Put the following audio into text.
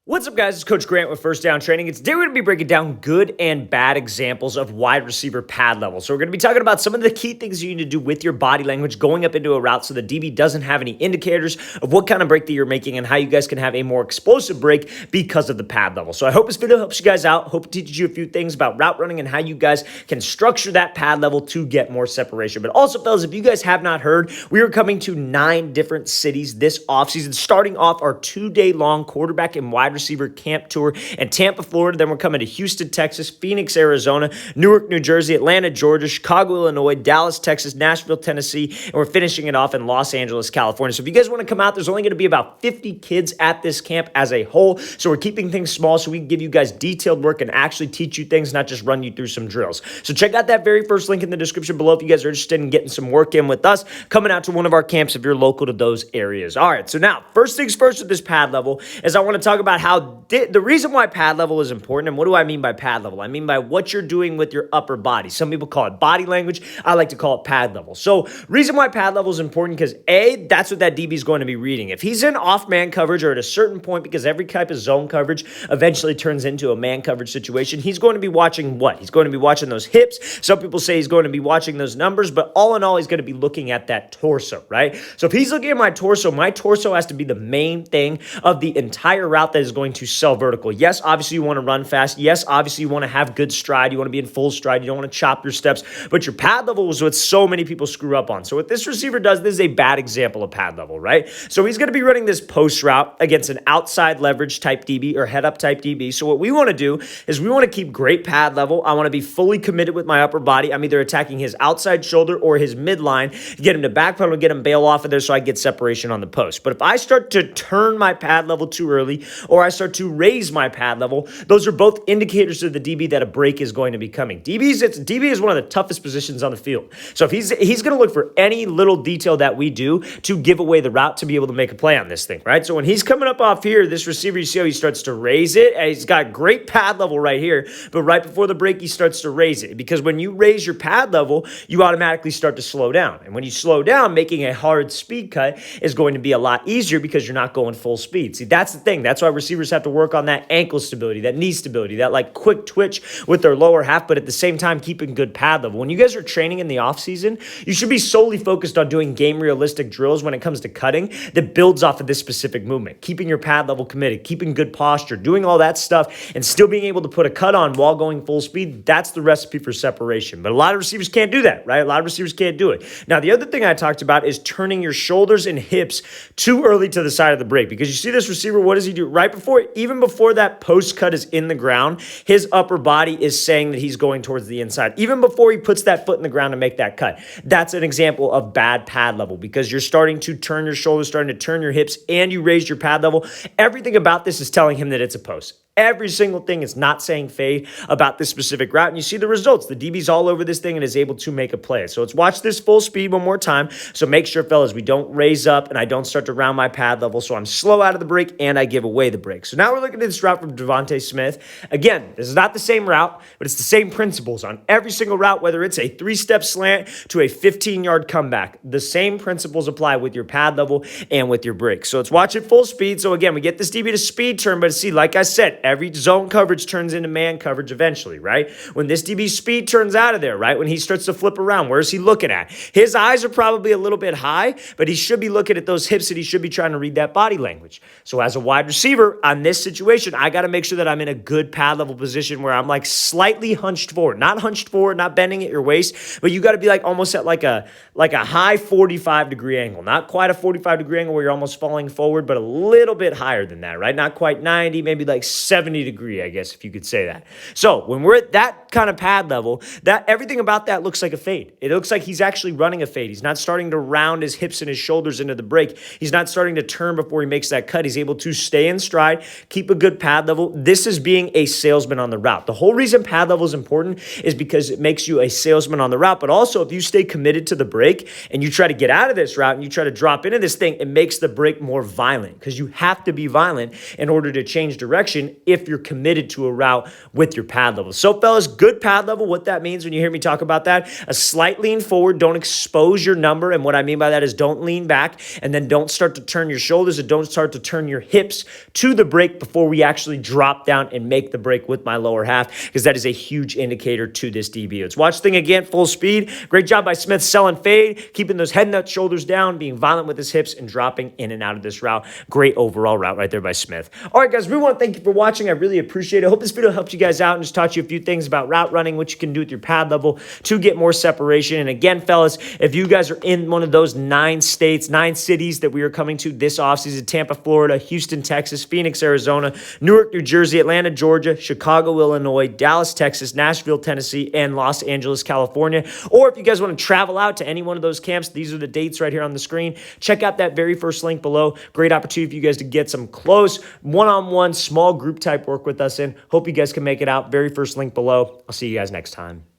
What's up, guys? It's Coach Grant with First Down Training. Today we're going to be breaking down good and bad examples of wide receiver pad level. So we're going to be talking about some of the key things you need to do with your body language going up into a route so the DB doesn't have any indicators of what kind of break that you're making and how you guys can have a more explosive break because of the pad level. So I hope this video helps you guys out. Hope it teaches you a few things about route running and how you guys can structure that pad level to get more separation. But also, fellas, if you guys have not heard, we are coming to 9 different cities this offseason, starting off our 2-day-long quarterback and wide receiver camp tour in Tampa, Florida. Then we're coming to Houston, Texas, Phoenix, Arizona, Newark, New Jersey, Atlanta, Georgia, Chicago, Illinois, Dallas, Texas, Nashville, Tennessee, and we're finishing it off in Los Angeles, California. So if you guys want to come out, there's only going to be about 50 kids at this camp as a whole. So we're keeping things small so we can give you guys detailed work and actually teach you things, not just run you through some drills. So check out that very first link in the description below if you guys are interested in getting some work in with us, coming out to one of our camps if you're local to those areas. All right, so now, first things first with this pad level is I want to talk about how the reason why pad level is important. And what do I mean by pad level? I mean by what you're doing with your upper body. Some people call it body language. I like to call it pad level. So reason why pad level is important because A, that's what that DB is going to be reading. If he's in off man coverage or at a certain point, because every type of zone coverage eventually turns into a man coverage situation, he's going to be watching what? He's going to be watching those hips. Some people say he's going to be watching those numbers, but all in all, he's going to be looking at that torso, right? So if he's looking at my torso has to be the main thing of the entire route that is going to sell vertical. Yes, obviously you want to run fast. Yes, obviously you want to have good stride. You want to be in full stride. You don't want to chop your steps, but your pad level is what so many people screw up on. So what this receiver does, this is a bad example of pad level, right? So he's going to be running this post route against an outside leverage type DB or head up type DB. So what we want to do is we want to keep great pad level. I want to be fully committed with my upper body. I'm either attacking his outside shoulder or his midline to get him to backpedal, get him bail off of there so I get separation on the post. But if I start to turn my pad level too early or I start to raise my pad level, those are both indicators to the DB that a break is going to be coming. DB is one of the toughest positions on the field. So if he's going to look for any little detail that we do to give away the route to be able to make a play on this thing, right? So when he's coming up off here, this receiver, you see how he starts to raise it? And he's got great pad level right here, but right before the break, he starts to raise it because when you raise your pad level, you automatically start to slow down. And when you slow down, making a hard speed cut is going to be a lot easier because you're not going full speed. See, that's the thing. That's why receivers have to work on that ankle stability, that knee stability, that like quick twitch with their lower half, but at the same time, keeping good pad level. When you guys are training in the offseason, you should be solely focused on doing game realistic drills when it comes to cutting that builds off of this specific movement, keeping your pad level committed, keeping good posture, doing all that stuff, and still being able to put a cut on while going full speed. That's the recipe for separation. But a lot of receivers can't do that, right? A lot of receivers can't do it. Now, the other thing I talked about is turning your shoulders and hips too early to the side of the break because you see this receiver, what does he do? Right before, even before that post cut is in the ground, his upper body is saying that he's going towards the inside. Even before he puts that foot in the ground to make that cut. That's an example of bad pad level because you're starting to turn your shoulders, starting to turn your hips, and you raised your pad level. Everything about this is telling him that it's a post. Every single thing is not saying fade about this specific route. And you see the results. The DB's all over this thing and is able to make a play. So let's watch this full speed one more time. So make sure, fellas, we don't raise up and I don't start to round my pad level. So I'm slow out of the break and I give away the break. So now we're looking at this route from Devonta Smith. Again, this is not the same route, but it's the same principles on every single route, whether it's a 3-step slant to a 15-yard comeback. The same principles apply with your pad level and with your break. So let's watch it full speed. So again, we get this DB to speed turn, but see, like I said, every zone coverage turns into man coverage eventually, right? When this DB speed turns out of there, right? When he starts to flip around, where's he looking at? His eyes are probably a little bit high, but he should be looking at those hips and he should be trying to read that body language. So as a wide receiver on this situation, I got to make sure that I'm in a good pad level position where I'm like slightly hunched forward, not bending at your waist, but you got to be like almost at like a high 45-degree angle, not quite a 45-degree angle where you're almost falling forward, but a little bit higher than that, right? Not quite 90, maybe like 70 degree, I guess, if you could say that. So when we're at that kind of pad level, that everything about that looks like a fade. It looks like he's actually running a fade. He's not starting to round his hips and his shoulders into the break. He's not starting to turn before he makes that cut. He's able to stay in stride, keep a good pad level. This is being a salesman on the route. The whole reason pad level is important is because it makes you a salesman on the route, but also if you stay committed to the break and you try to get out of this route and you try to drop into this thing, it makes the break more violent because you have to be violent in order to change direction if you're committed to a route with your pad level. So fellas, good pad level, what that means when you hear me talk about that, a slight lean forward, don't expose your number. And what I mean by that is don't lean back and then don't start to turn your shoulders and don't start to turn your hips to the break before we actually drop down and make the break with my lower half, because that is a huge indicator to this DB. Let's watch the thing again, full speed. Great job by Smith selling fade, keeping those head nut shoulders down, being violent with his hips and dropping in and out of this route. Great overall route right there by Smith. All right, guys, we want to thank you for watching. I really appreciate it. I hope this video helped you guys out and just taught you a few things about route running, what you can do with your pad level to get more separation. And again, fellas, if you guys are in one of those 9 states, 9 cities that we are coming to this offseason, Tampa, Florida, Houston, Texas, Phoenix, Arizona, Newark, New Jersey, Atlanta, Georgia, Chicago, Illinois, Dallas, Texas, Nashville, Tennessee, and Los Angeles, California. Or if you guys want to travel out to any one of those camps, these are the dates right here on the screen. Check out that very first link below. Great opportunity for you guys to get some close one-on-one small group type work with us in. Hope you guys can make it out. Very first link below. I'll see you guys next time.